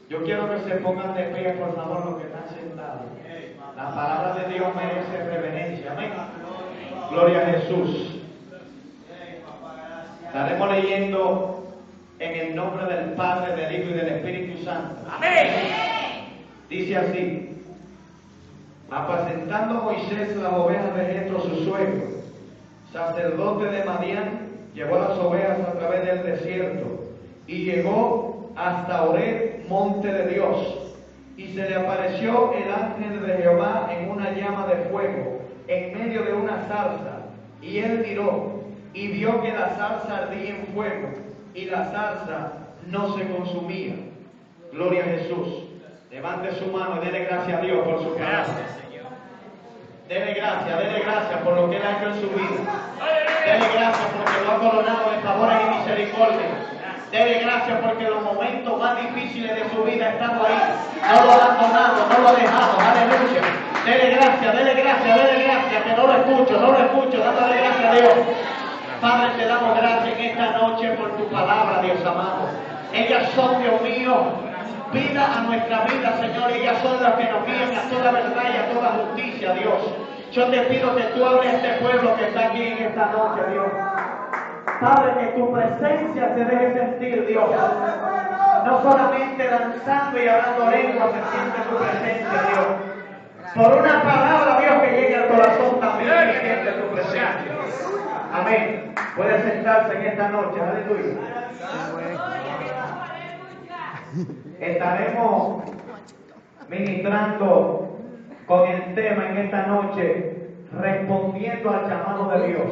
Yo quiero que se pongan de pie, por favor, los que están sentados. La palabra de Dios merece reverencia. Amén. Gloria a Jesús. Estaremos leyendo en el nombre del Padre, del Hijo y del Espíritu Santo. Amén. Dice así: apacentando Moisés las ovejas de Jetro su suegro, sacerdote de Madián, llevó las ovejas a través del desierto y llegó hasta Horeb, monte de Dios, y se le apareció el ángel de Jehová en una llama de fuego en medio de una zarza, y él miró y vio que la zarza ardía en fuego y la zarza no se consumía. Gloria a Jesús. Levante su mano y dele gracias a Dios por su palabra. Dele gracias por lo que él ha hecho en su vida. Dele gracias porque lo ha coronado de favores y misericordia. Dele gracias porque en los momentos más difíciles de su vida ha estado ahí. No lo ha abandonado, no lo ha dejado. Aleluya. Dele gracias, que no lo escucho, dándole gracias a Dios. Padre, te damos gracias en esta noche por tu palabra, Dios amado. Ellas son, Dios mío, vida a nuestra vida, Señor. Ellas son las que nos guían a toda verdad y a toda justicia, Dios. Yo te pido que tú hables a este pueblo que está aquí en esta noche, Dios. Padre, que tu presencia se deje sentir, Dios. No solamente danzando y hablando lenguas se siente tu presencia, Dios. Por una palabra, Dios, que llegue al corazón también se siente tu presencia. Amén. Puede sentarse en esta noche, aleluya. Estaremos ministrando con el tema en esta noche, respondiendo al llamado de Dios.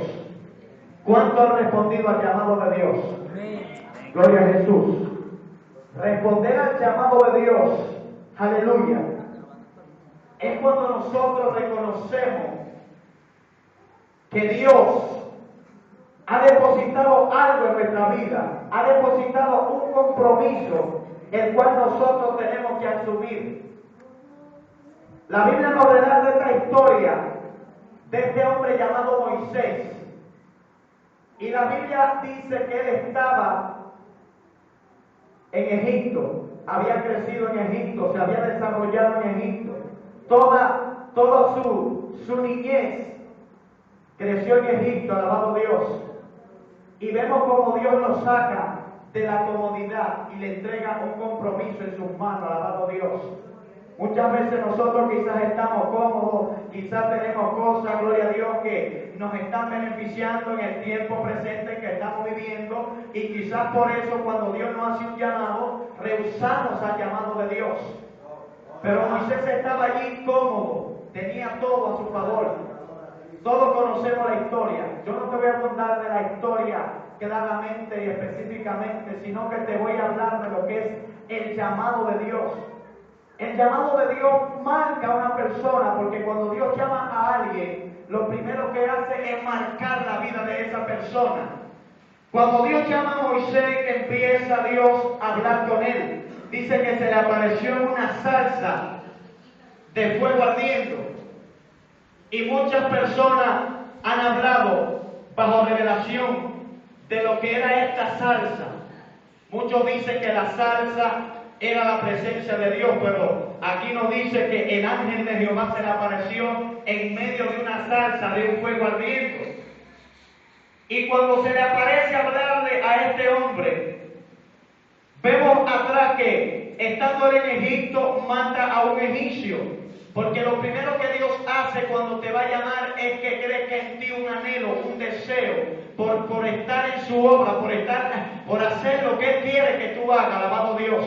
¿Cuánto han respondido al llamado de Dios? Gloria a Jesús. Responder al llamado de Dios, aleluya, es cuando nosotros reconocemos que Dios ha depositado algo en nuestra vida, ha depositado un compromiso el cual nosotros tenemos que asumir. La Biblia nos relata esta historia de este hombre llamado Moisés. Y la Biblia dice que él estaba en Egipto, había crecido en Egipto, se había desarrollado en Egipto. Toda su niñez creció en Egipto, alabado Dios. Y vemos cómo Dios lo saca de la comodidad y le entrega un compromiso en sus manos, alabado Dios. Muchas veces nosotros quizás estamos cómodos, quizás tenemos cosas, gloria a Dios, que nos están beneficiando en el tiempo presente que estamos viviendo, y quizás por eso cuando Dios nos hace un llamado, rehusamos al llamado de Dios. Pero Moisés estaba allí cómodo, tenía todo a su favor. Todos conocemos la historia. Yo no te voy a contar de la historia claramente y específicamente, sino que te voy a hablar de lo que es el llamado de Dios. El llamado de Dios marca a una persona, porque cuando Dios llama a alguien, lo primero que hace es marcar la vida de esa persona. Cuando Dios llama a Moisés, empieza Dios a hablar con él. Dice que se le apareció en una zarza de fuego ardiendo. Y muchas personas han hablado bajo revelación de lo que era esta zarza. Muchos dicen que la zarza era la presencia de Dios, pero aquí nos dice que el ángel de Jehová se le apareció en medio de una zarza de un fuego ardiendo. Y cuando se le aparece a hablarle a este hombre, vemos atrás que estando en Egipto mata a un egipcio. Porque lo primero que Dios hace cuando te va a llamar es que crezca en ti un anhelo, un deseo por estar en su obra, por hacer lo que Él quiere que tú hagas, alabado Dios.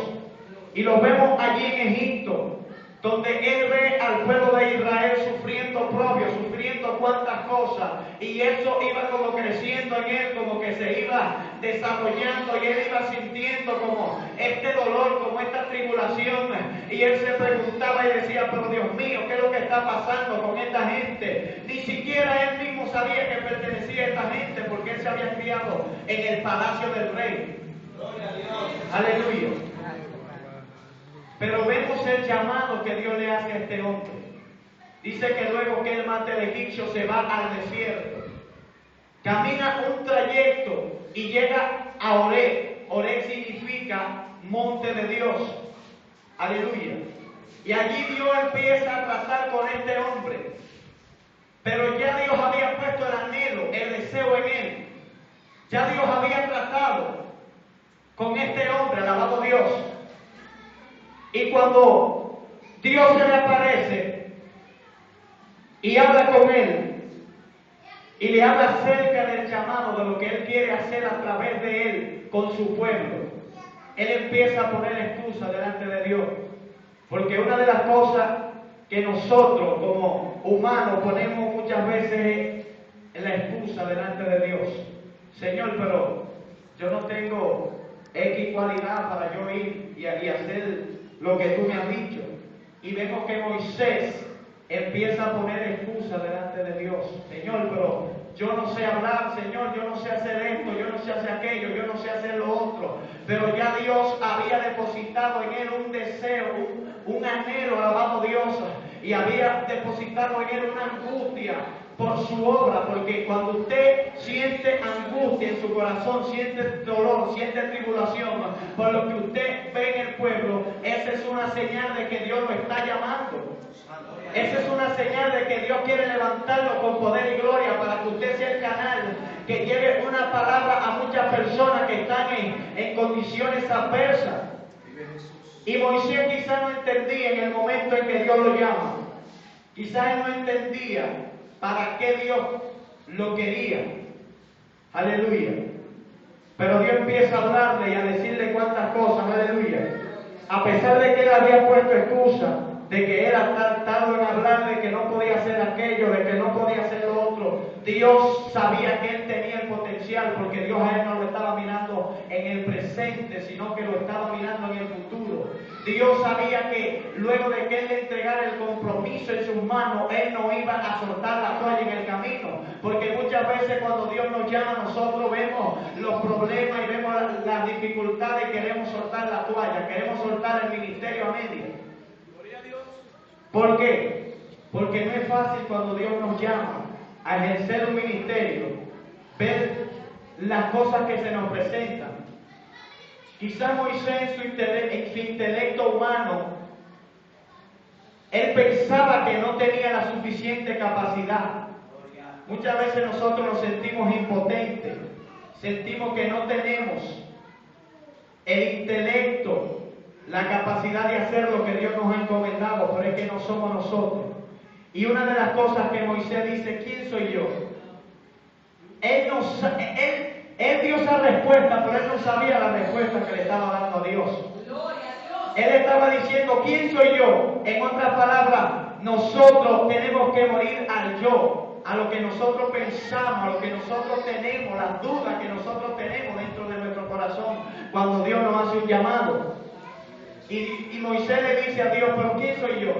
Y lo vemos allí en Egipto, donde Él ve al pueblo de Israel sufriendo sufriendo cuantas cosas, y eso iba como creciendo en Él, como que se iba desarrollando, y Él iba sintiendo como este dolor, como esta tribulación, y Él se preguntaba y decía, pero Dios mío, ¿qué es lo que está pasando con esta gente? Ni siquiera Él mismo sabía que pertenecía a esta gente, porque Él se había criado en el palacio del rey. Gloria a Dios. Aleluya. Pero vemos el llamado que Dios le hace a este hombre. Dice que luego que él mata al egipcio se va al desierto. Camina un trayecto y llega a Horeb. Horeb significa monte de Dios. Aleluya. Y allí Dios empieza a tratar con este hombre. Pero ya Dios había puesto el anhelo, el deseo en él. Ya Dios había tratado con este hombre, alabado Dios. Y cuando Dios se le aparece y habla con él, y le habla acerca del llamado, de lo que él quiere hacer a través de él con su pueblo, él empieza a poner excusa delante de Dios. Porque una de las cosas que nosotros como humanos ponemos muchas veces es la excusa delante de Dios. Señor, pero yo no tengo X cualidad para yo ir y hacer lo que tú me has dicho. Y vemos que Moisés empieza a poner excusa delante de Dios. Señor, pero yo no sé hablar, Señor, yo no sé hacer esto, yo no sé hacer aquello, yo no sé hacer lo otro. Pero ya Dios había depositado en él un deseo, un anhelo, alabado Dios, y había depositado en él una angustia por su obra, porque cuando usted siente angustia en su corazón, siente dolor, siente tribulación por lo que usted ve en el pueblo, esa es una señal de que Dios lo está llamando. Esa es una señal de que Dios quiere levantarlo con poder y gloria para que usted sea el canal que lleve una palabra a muchas personas que están en condiciones adversas. Y Moisés quizás no entendía en el momento en que Dios lo llama. Quizás él no entendía para qué Dios lo quería. Aleluya. Pero Dios empieza a hablarle y a decirle cuántas cosas. Aleluya. A pesar de que él había puesto excusa, de que era tratado en hablar de que no podía hacer aquello, de que no podía hacer lo otro, Dios sabía que él tenía el potencial, porque Dios a él no lo estaba mirando en el presente, sino que lo estaba mirando en el futuro. Dios sabía que luego de que él le entregara el compromiso en sus manos, él no iba a soltar la toalla en el camino, porque muchas veces cuando Dios nos llama, nosotros vemos los problemas y vemos las dificultades y queremos soltar la toalla, queremos soltar el ministerio a media. ¿Por qué? Porque no es fácil cuando Dios nos llama a ejercer un ministerio, ver las cosas que se nos presentan. Quizás Moisés en su intelecto humano, él pensaba que no tenía la suficiente capacidad. Muchas veces nosotros nos sentimos impotentes, sentimos que no tenemos el intelecto, la capacidad de hacer lo que Dios nos ha encomendado, pero es que no somos nosotros. Y una de las cosas que Moisés dice, ¿quién soy yo? Él dio esa respuesta, pero él no sabía la respuesta que le estaba dando a Dios. Él estaba diciendo, ¿quién soy yo? En otras palabras, nosotros tenemos que morir al yo, a lo que nosotros pensamos, a lo que nosotros tenemos, las dudas que nosotros tenemos dentro de nuestro corazón, cuando Dios nos hace un llamado. Y Moisés le dice a Dios, ¿pero quién soy yo?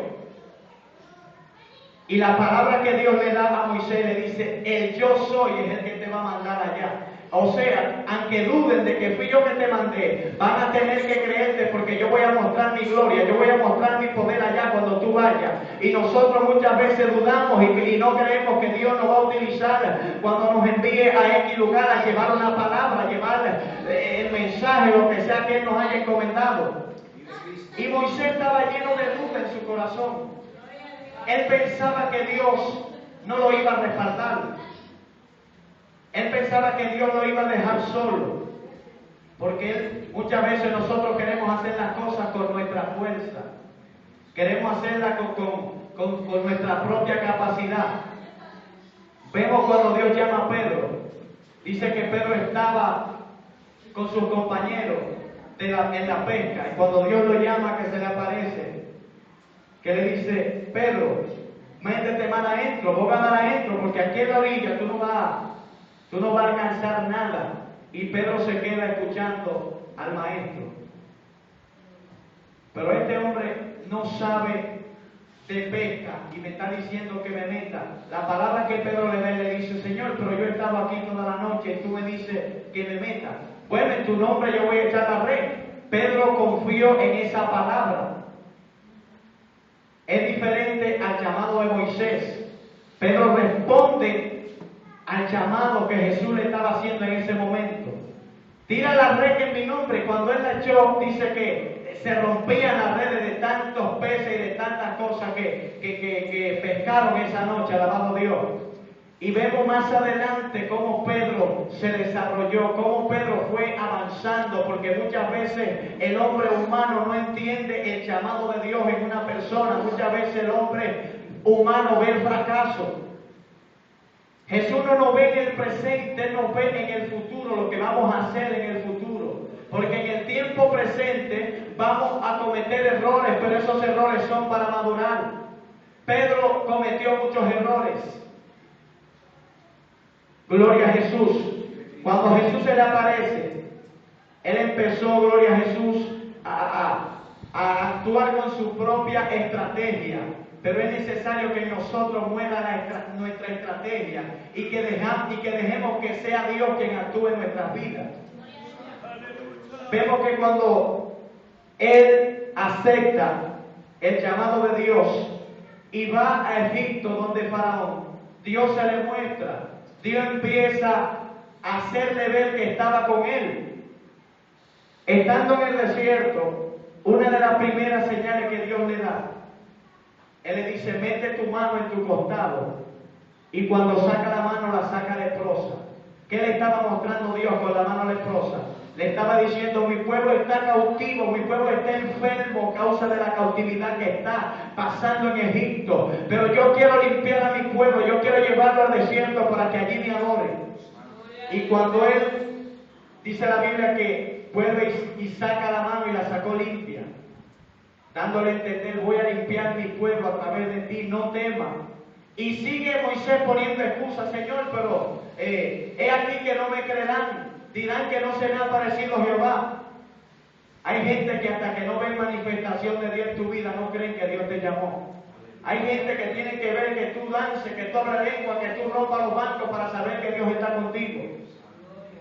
Y la palabra que Dios le da a Moisés le dice, el yo soy es el que te va a mandar allá. O sea, aunque duden de que fui yo que te mandé, van a tener que creerte, porque yo voy a mostrar mi gloria, yo voy a mostrar mi poder allá cuando tú vayas. Y nosotros muchas veces dudamos y no creemos que Dios nos va a utilizar cuando nos envíe a X lugar a llevar una palabra, a llevar el mensaje, lo que sea que Él nos haya encomendado. Y Moisés estaba lleno de duda en su corazón. Él pensaba que Dios no lo iba a respaldar. Él pensaba que Dios lo iba a dejar solo. Porque muchas veces nosotros queremos hacer las cosas con nuestra fuerza. Queremos hacerlas con nuestra propia capacidad. Vemos cuando Dios llama a Pedro. Dice que Pedro estaba con sus compañeros en la pesca, y cuando Dios lo llama, que se le aparece, que le dice, Pedro, métete más adentro, boga más adentro, porque aquí en la orilla tú no vas a alcanzar nada. Y Pedro se queda escuchando al maestro. Pero este hombre no sabe de pesca y me está diciendo que me meta. La palabra que Pedro le da, le dice, Señor, pero yo estaba aquí toda la noche y tú me dices que me meta. Bueno, en tu nombre yo voy a echar la red. Pedro confió en esa palabra. Es diferente al llamado de Moisés. Pedro responde al llamado que Jesús le estaba haciendo en ese momento. Tira la red en mi nombre. Cuando él la echó, dice que se rompían las redes de tantos peces y de tantas cosas que pescaron esa noche, alabado Dios. Y vemos más adelante cómo Pedro se desarrolló, cómo Pedro fue avanzando, porque muchas veces el hombre humano no entiende el llamado de Dios en una persona. Muchas veces el hombre humano ve el fracaso. Jesús no nos ve en el presente, Él nos ve en el futuro, lo que vamos a hacer en el futuro. Porque en el tiempo presente vamos a cometer errores, pero esos errores son para madurar. Pedro cometió muchos errores. Gloria a Jesús. Cuando Jesús se le aparece, él empezó, gloria a Jesús, a actuar con su propia estrategia. Pero es necesario que nosotros mueva nuestra estrategia y que dejemos que sea Dios quien actúe en nuestras vidas. Vemos que cuando él acepta el llamado de Dios y va a Egipto donde Faraón, Dios se le muestra. Dios empieza a hacerle ver que estaba con él. Estando en el desierto, una de las primeras señales que Dios le da, Él le dice, mete tu mano en tu costado. Y cuando saca la mano, la saca leprosa. ¿Qué le estaba mostrando Dios con la mano leprosa? Le estaba diciendo, mi pueblo está cautivo, mi pueblo está enfermo a causa de la cautividad que está pasando en Egipto. Pero yo quiero limpiar a mi pueblo, yo quiero llevarlo al desierto para que allí me adoren. Y cuando él, dice la Biblia que vuelve y saca la mano y la sacó limpia, dándole a entender, voy a limpiar mi pueblo a través de ti, no temas. Y sigue Moisés poniendo excusas, Señor, pero he aquí que no me creerán. Dirán que no se me ha parecido Jehová. Hay gente que hasta que no ven manifestación de Dios en tu vida no creen que Dios te llamó. Hay gente que tiene que ver que tú dances, que tú abras lengua, que tú rompas los bancos para saber que Dios está contigo.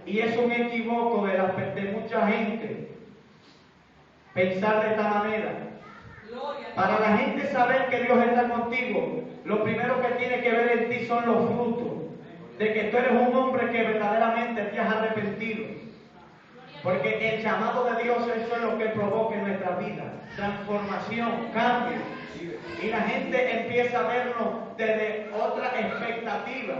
Y es un equivoco de mucha gente pensar de esta manera. Para la gente saber que Dios está contigo, lo primero que tiene que ver en ti son los frutos de que tú eres un hombre que verdaderamente te has arrepentido. Porque el llamado de Dios, eso es lo que provoca en nuestra vida: transformación, cambio. Y la gente empieza a vernos desde otra expectativa.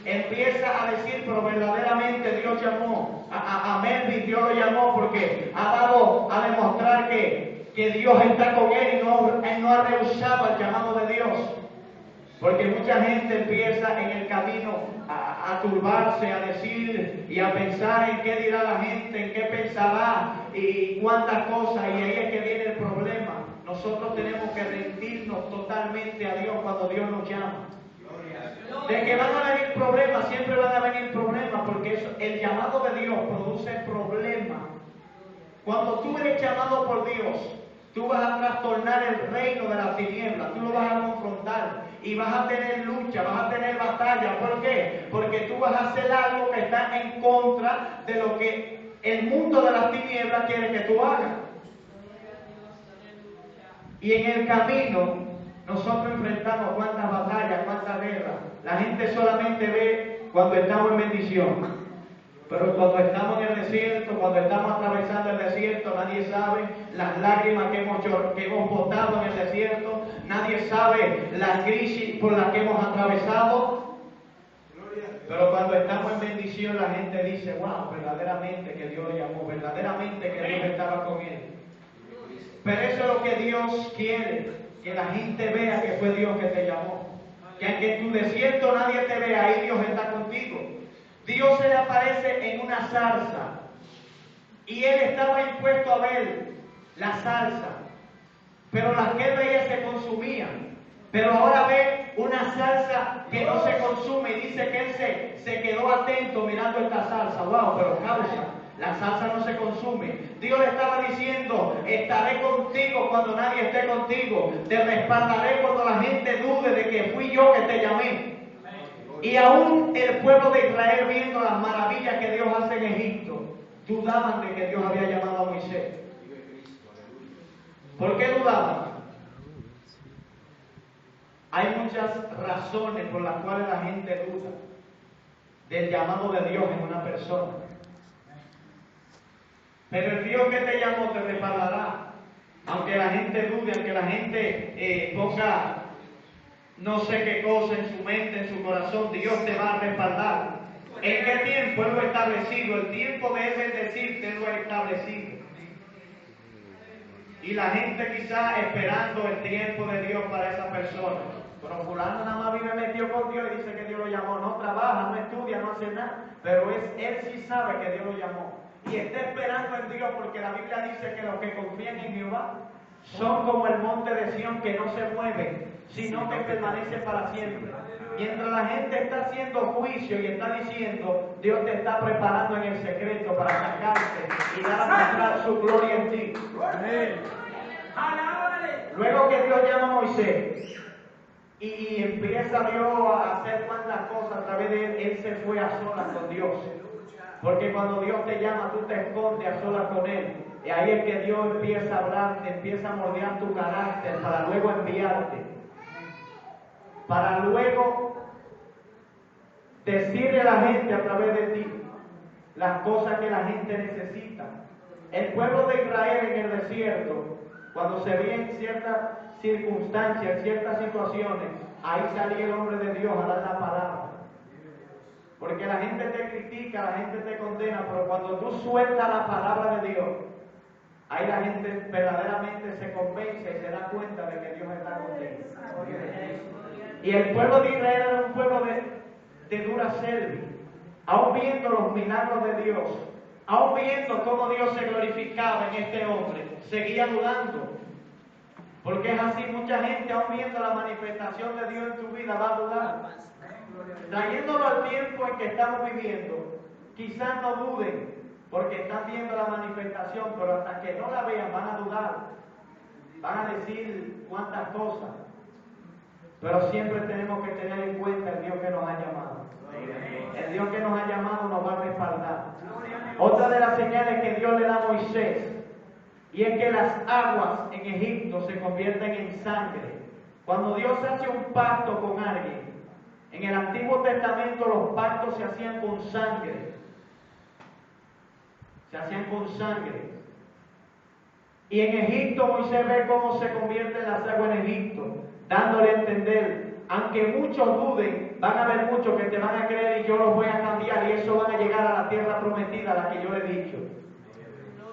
Empieza a decir, pero verdaderamente Dios llamó a Melvin, Dios lo llamó porque ha dado a demostrar que Dios está con él y él no ha rehusado el llamado de Dios. Porque mucha gente empieza en el camino a turbarse, a decir y a pensar en qué dirá la gente, en qué pensará y cuántas cosas, y ahí es que viene el problema. Nosotros tenemos que rendirnos totalmente a Dios cuando Dios nos llama. De que van a venir problemas, siempre van a venir problemas, porque el llamado de Dios produce problemas. Cuando tú eres llamado por Dios, tú vas a trastornar el reino de las tinieblas, tú lo vas a confrontar y vas a tener lucha, vas a tener batalla. ¿Por qué? Porque tú vas a hacer algo que está en contra de lo que el mundo de las tinieblas quiere que tú hagas. Y en el camino nosotros enfrentamos cuántas batallas, cuántas guerras. La gente solamente ve cuando estamos en bendición. Pero cuando estamos en el desierto, cuando estamos atravesando el desierto, nadie sabe las lágrimas que hemos botado en el desierto, nadie sabe la crisis por la que hemos atravesado. Pero cuando estamos en bendición, la gente dice, wow, verdaderamente que Dios le llamó, verdaderamente que Dios estaba con él. Pero eso es lo que Dios quiere, que la gente vea que fue Dios que te llamó. Que aunque en tu desierto nadie te vea, ahí Dios está contigo. Dios se le aparece en una zarza y él estaba impuesto a ver la zarza, pero las que él veía se consumían. Pero ahora ve una zarza que no se consume y dice que él se quedó atento mirando esta zarza. Wow, pero causa, la zarza no se consume. Dios le estaba diciendo, estaré contigo cuando nadie esté contigo, te respaldaré cuando la gente dude de que fui yo que te llamé. Y aún el pueblo de Israel, viendo las maravillas que Dios hace en Egipto, dudaban de que Dios había llamado a Moisés. ¿Por qué dudaban? Hay muchas razones por las cuales la gente duda del llamado de Dios en una persona. Pero el Dios que te llamó te respaldará. Aunque la gente dude, aunque la gente ponga no sé qué cosa en su mente, en su corazón, Dios te va a respaldar. ¿En qué tiempo? Él lo ha establecido. El tiempo de Él bendecirte, Él lo ha establecido. Y la gente quizá esperando el tiempo de Dios para esa persona. Pero fulano nada más vive metido con Dios y dice que Dios lo llamó. No trabaja, no estudia, no hace nada. Pero él sí sabe que Dios lo llamó. Y está esperando en Dios porque la Biblia dice que los que confían en Jehová son como el monte de Sión que no se mueve, sino que permanece para siempre. Mientras la gente está haciendo juicio y está diciendo, Dios te está preparando en el secreto para sacarte y dar a mostrar su gloria en ti. Luego que Dios llama a Moisés y empieza Dios a hacer cuantas cosas a través de él se fue a solas con Dios. Porque cuando Dios te llama, tú te escondes a solas con Él. Y ahí es que Dios empieza a hablarte, empieza a moldear tu carácter para luego enviarte. Para luego decirle a la gente a través de ti las cosas que la gente necesita. El pueblo de Israel en el desierto, cuando se veía en ciertas circunstancias, en ciertas situaciones, ahí salía el hombre de Dios a dar la palabra. Porque la gente te critica, la gente te condena, pero cuando tú sueltas la palabra de Dios, ahí la gente verdaderamente se convence y se da cuenta de que Dios está contigo. Y el pueblo de Israel era un pueblo de dura cerviz, aún viendo los milagros de Dios, aún viendo cómo Dios se glorificaba en este hombre, seguía dudando. Porque es así, mucha gente aún viendo la manifestación de Dios en tu vida va a dudar. Trayéndolo al tiempo en que estamos viviendo, quizás no duden, porque están viendo la manifestación, pero hasta que no la vean van a dudar, van a decir cuántas cosas. Pero siempre tenemos que tener en cuenta el Dios que nos ha llamado. El Dios que nos ha llamado nos va a respaldar. Otra de las señales que Dios le da a Moisés, y es que las aguas en Egipto se convierten en sangre. Cuando Dios hace un pacto con alguien, en el Antiguo Testamento los pactos se hacían con sangre. Se hacían con sangre. Y en Egipto Moisés ve cómo se convierten las aguas en Egipto, dándole a entender, aunque muchos duden, van a haber muchos que te van a creer y yo los voy a cambiar y eso van a llegar a la tierra prometida, a la que yo le he dicho.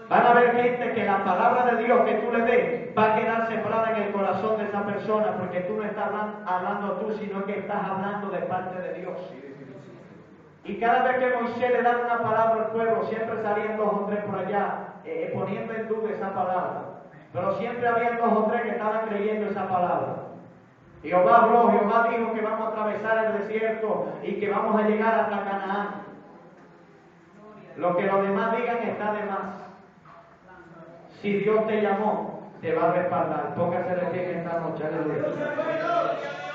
Van a haber gente que la palabra de Dios que tú le des va a quedar sembrada en el corazón de esa persona, porque tú no estás hablando tú, sino que estás hablando de parte de Dios. Y cada vez que Moisés le da una palabra al pueblo, siempre salían 2 o 3 por allá, poniendo en duda esa palabra. Pero siempre había 2 o 3 que estaban creyendo esa palabra. Jehová habló, Jehová dijo que vamos a atravesar el desierto y que vamos a llegar hasta Canaán. Lo que los demás digan está de más. Si Dios te llamó, te va a respaldar. Póngase de pie en esta noche, aleluya.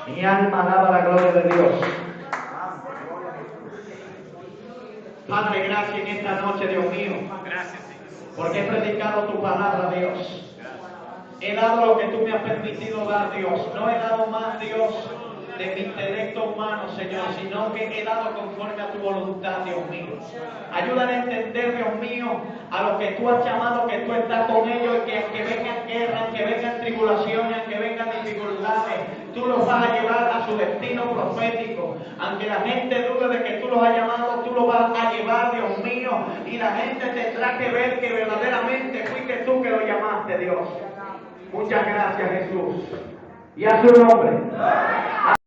Mi alma alaba la gloria de Dios. Padre, gracias en esta noche, Dios mío. Porque he predicado tu palabra, Dios. He dado lo que tú me has permitido dar, Dios. No he dado más, Dios, de mi intelecto humano, Señor, sino que he dado conforme a tu voluntad, Dios mío. Ayúdame a entender, Dios mío, a lo que tú has llamado, que tú estás con ellos, y que aunque vengan guerras, aunque vengan tribulaciones, aunque vengan dificultades, tú los vas a llevar a su destino profético. Aunque la gente dude de que tú los has llamado, tú los vas a llevar, Dios mío, y la gente tendrá que ver que verdaderamente fuiste tú que lo llamaste, Dios. Muchas gracias, Jesús. Y a su nombre.